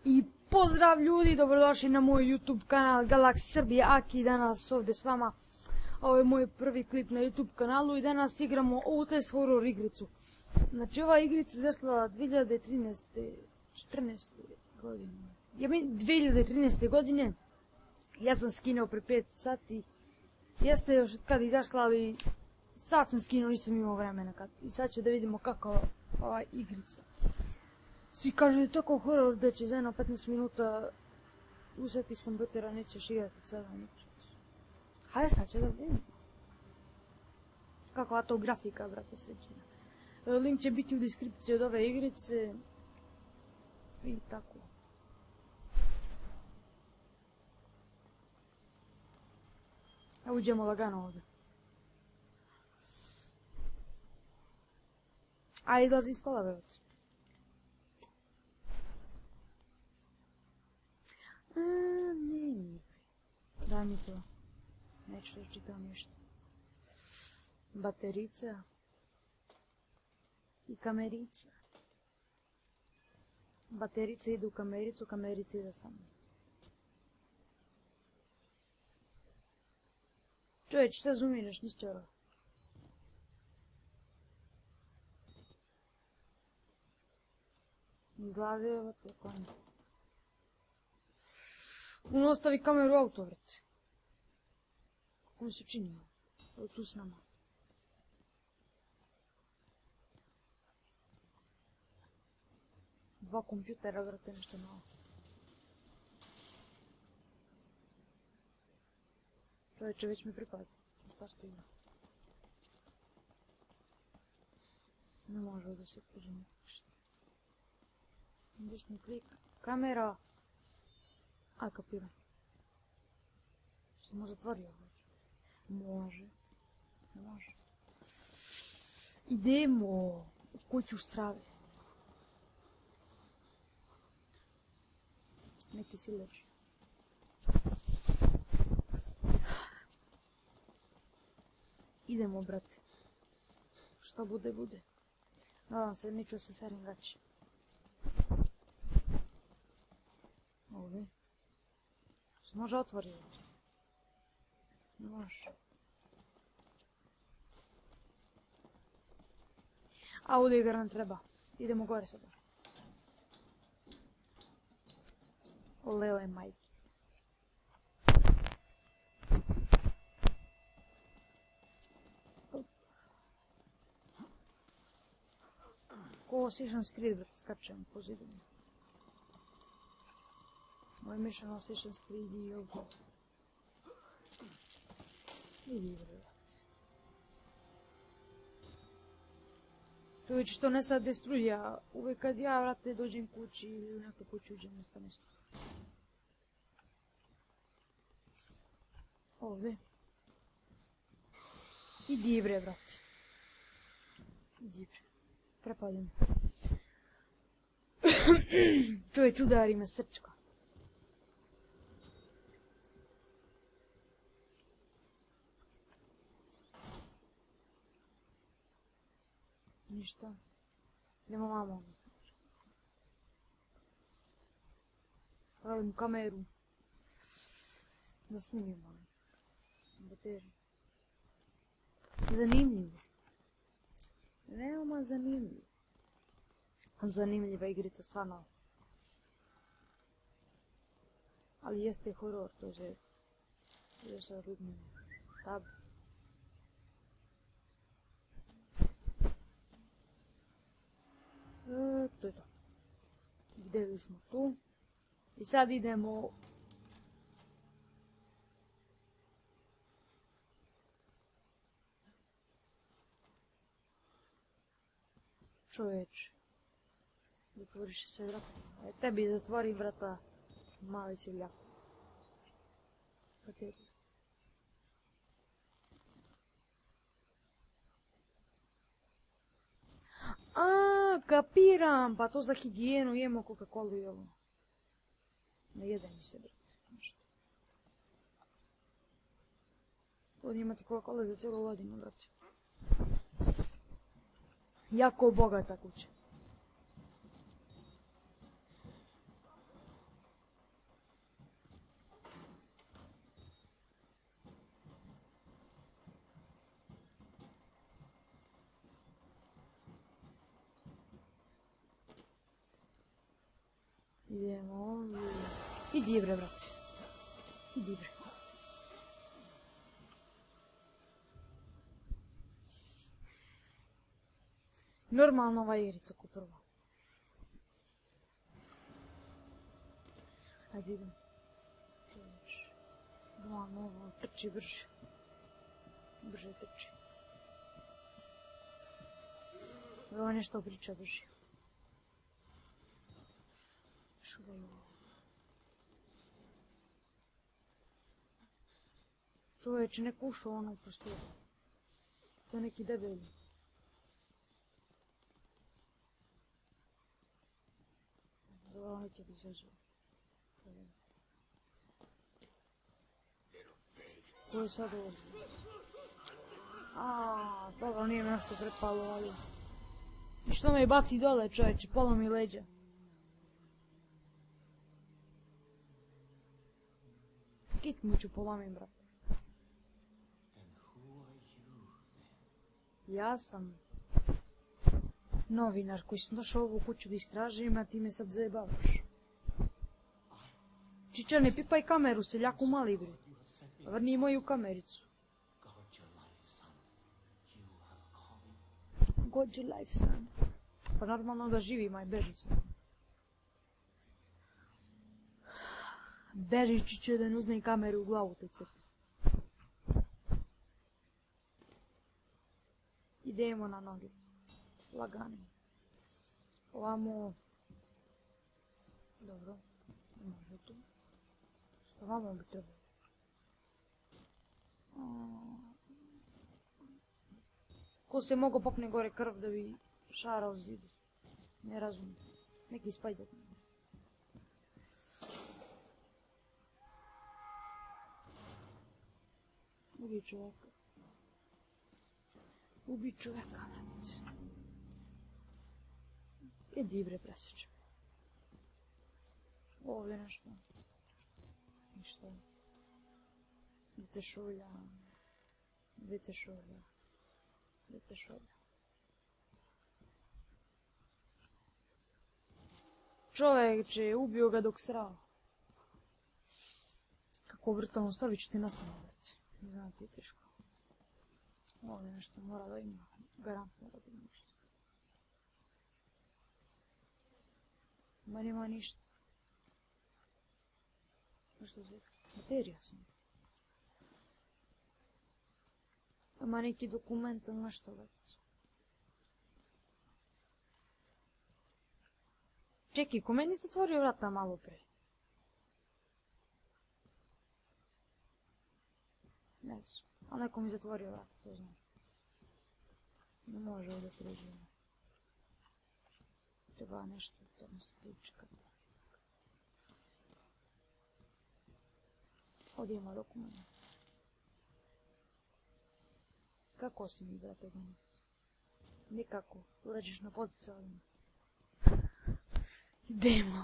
I pozdrav ljudi, dobrodošli na moj YouTube kanal Galaxy Srbije, Aki danas ovdje s vama. Ovo je moj prvi klip na YouTube kanalu i danas igramo ovu test horror igricu. Znači ova igrica izašla 2014. godine. 2013. godine. Ja sam skinuo pre 5 sati. Jeste još kad izašla, ali sad sam skinuo, nisam imao vremena. I sad će da vidimo kako ova igrica. Svi kažu da je tako horor da će za jedno 15 minuta uzeti iz kompjutera, nećeš igrati sada. Hajde sad će da vidimo. Kakva to grafika, brate, srećina. Link će biti u deskripciji od ove igrice. I tako. A uđemo lagano ovdje. A izlazi iz kola, brate. Ne. Daj mi to. Neću da čitam ništa. Baterica. I kamerica. Baterica ide u kamericu, kamerica ide sa mnom. Čovječ, šta zumiraš, nisi čoro? Izglade ovo te konje. Uno ostavi kameru u auto, vreć. Kako mi se čini? Ovo tu s nama. Dva kompjutera, vrate, nešto malo. Čovječe, već mi pripada. Startu ima. Ne može da se pođemo pušti. Gdje mi klik. Kamera. A, kapiram. Se može otvorio ovo? Može. Ne može. Idemo u kuću strave. Neki sileđi. Idemo, brate. Šta bude, bude. Nadam se, neću se serim gaći. Ovdje. Se može otvoriti? Ne može. A ovdje igra nam treba. Idemo gore sada. Olele majke. Ko Assassin's Creed, brate, skačem po zidom. Ovo je mišljeno Assassin's Creed i ovdje. Idi, brate. Čovječ, što ne sad destruja. Uvijek kad ja, brate, dođem kući ili u neku kuću uđem, nestane se. Ovdje. Idi, bre, brate. Idi, bre. Prepadim. Čovječ, udari me srčka. Ništa. Idemo vamo. Pravim kameru. Da snimimo. Bateriju. Zanimljivo. Veoma zanimljivo. Zanimljiva igrica, stvarno. Ali jeste horor, to je sa rudnim tab. To je to. Vidjeli smo tu. I sad idemo... Čovječ. Zatvoriš se vrata. Tebi zatvori vrata. Mali si vljak. A, kapiram, pa to za higijenu jemo Coca-Cola i ovo. Ne jede mi se, brate. Ovdje imate Coca-Cola za cijelu godinu, brate. Jako bogata kuća. Idemo ovdje. Idi bre, brate. Idi bre. Normalno ova igrica ko prvo. Ajde idem. Normalno ovo trči brže. Brže trči. Ovo nešto priča brže. Šuvaj ovo. Čovječe, ne kušao ono u prostoru. To je neki debeli. Ovo neće bi izazvao. Ko je sad ovo? Dobro, nije mi nešto prepalo, ali... I što me baci dole, čovječe, pola mi leđa. Kitmu ću polomim, brate. Ja sam novinar koji sam došao u ovu kuću da istražim, a ti me sad zajebavaš. Čiča, ne pipaj kameru, seljaku mali, bre. Vrni moju kamericu. God your life, son. Pa normalno da živi, maj, beži se. Beži, Čiče, da ne uzne kameru u glavu, te crte. Idemo na noge. Lagane. Ovamo... Dobro. Ne može tu. Što ovamo bi trebalo? Ko se mogo popne gore krv da bi šarao zidu? Ne razumijem. Neki spajder. Ubi čovjeka. Ubi čovjeka, branic. Idi bre, presjećem. Ovdje nešto. Ništa. Vidite šulja. Vidite šulja. Vidite šulja. Čovječe, ubio ga dok srao. Kako vrtalno, stavit ću ti na samolete. Ne znam ti je teško. Ovdje nešto mora da ima. Garant mora da ima nešto. Ma nema ništa. Što je? Materija sam. Ima neki dokument ili nešto već. Čekaj, ko meni se otvorio vrata malo pre? Ne znam. A neko mi zatvorio vrata, to znam. Ne može ovdje pređemo. Treba nešto, to mi se pričekati. Ovdje ima dokument. Kako si mi, brate, danas? Nikako, urađeš na potice ovdje. Idemo.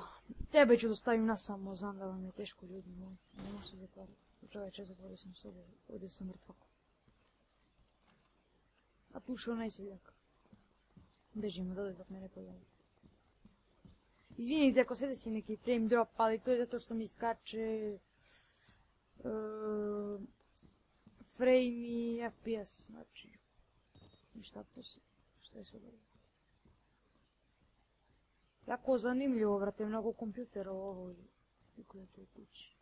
Tebe ću da stavim na samo, znam da vam je teško, ljudi moji. Ne može se zatvoriti. Čovječe, zatvorio sam sobe, ovdje sam mrtvako. A tu što onaj seljak. Bežimo dole dok me ne pojavi. Izvinite ako se desi neki frame drop, ali to je zato što mi skače frame i FPS, znači ništa to se, što je sad ovo. Jako zanimljivo, vrate, mnogo kompjutera u ovoj ukletoj kući.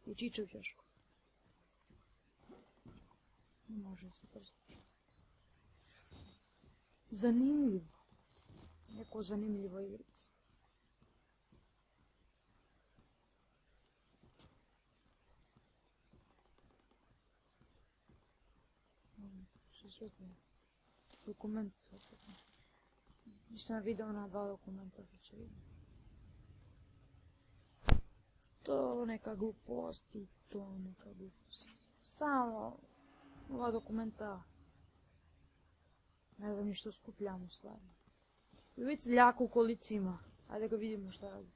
I Čičev ćošku. Ne može se trzati. Zanimljivo. Neko zanimljivo igrica. Što sve to je? Dokument. Nisam vidio na 2 dokumenta, što će vidim. To neka glupost i to neka glupost. Samo ova dokumenta. Ne znam ni što skupljamo stvarno. Vidite seljaka u kolicima. Ajde ga vidimo šta radi.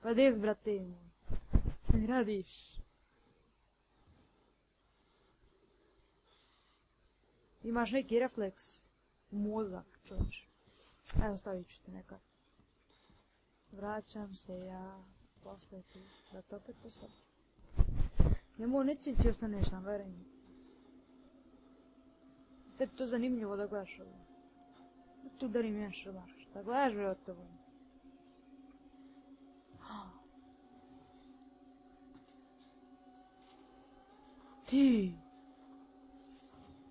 Pa des, brate moj. Šta mi radiš? Imaš neki refleks. mozak, čovječ. Evo stavit ću ti nekad. Vraćam se ja, posle tu, da te opet posvatim. Nemoj, neće ti ostaneš na verenju. Tebi to zanimljivo da gledaš ovo. Tu darim jedan šrbar, šta gledaš bre od tobom? Ti!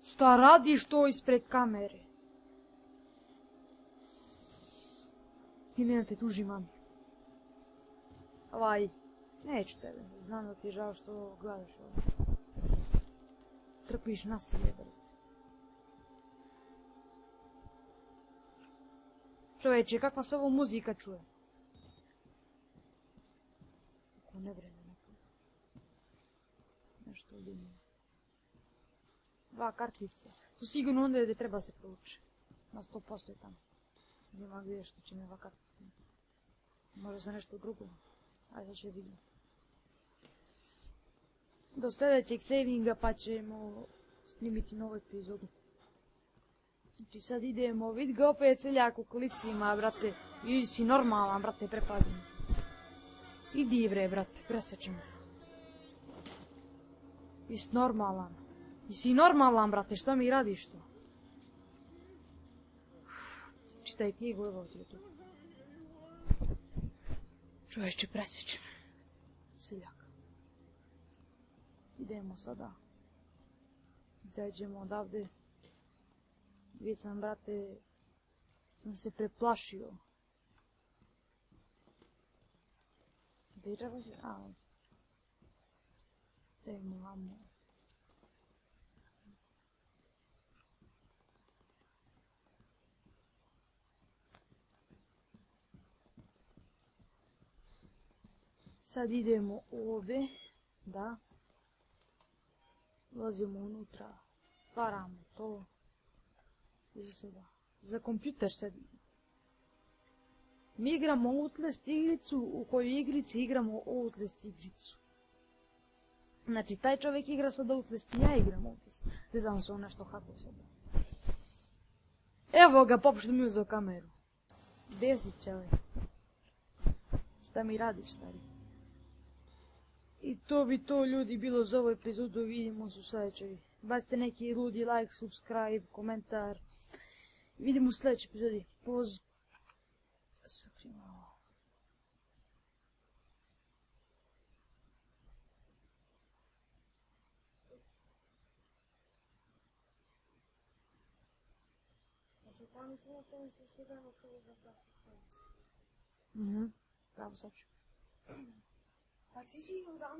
Šta radiš to ispred kamere? Ili da te tuži mami. Neću tebe, znam da ti je žao što gledaš ovo. Trpiš nasilje, brate. Čovječe, kakva se ovo muzika čuje? Kako ne vreme neko. Nešto odinje. 2 kartice. To sigurno onda gdje treba se prouči. Na 100% je tamo. Nema gdje što će mi 2 kartice. Može za nešto drugo. Ajde će vidim. Do sljedećeg savinga pa ćemo snimiti novu epizodu. Znači sad idemo, vidi ga opet seljak u kolicima, brate. Idi si normalan, brate, prepadim. Idi bre, brate, presjeći me. Jesi normalan. Jesi normalan, brate, šta mi radiš to? Čitaj knjigu, evo ti je tu. Čovječe, presjeći me. Seljak. Idemo sada. Izađemo odavde. Već sam, brate, sam se preplašio. Gdje treba se? Idemo vamo. Sad idemo ovdje, da. Ulazimo unutra, paramo to. Za kompjuter sad. Mi igramo Outlast igricu u kojoj igrici igramo Outlast igricu. Znači, taj čovjek igra sad Outlast i ja igram Outlast. Ne znam se on nešto hakao sad. Evo ga, pošto mi uzeo kameru. Gdje si, čovjek? Šta mi radiš, stari? I to bi to, ljudi, bilo za ovu epizodu. Vidimo se u sljedećoj. Bacite neki ludi like, subscribe, komentar. Vidimo u sljedećoj epizodi. Sakrijemo ovo. Znači, tamo si nešto mi se sigurno čuo za plastik. Pravo sad ću. Pa ti si odavno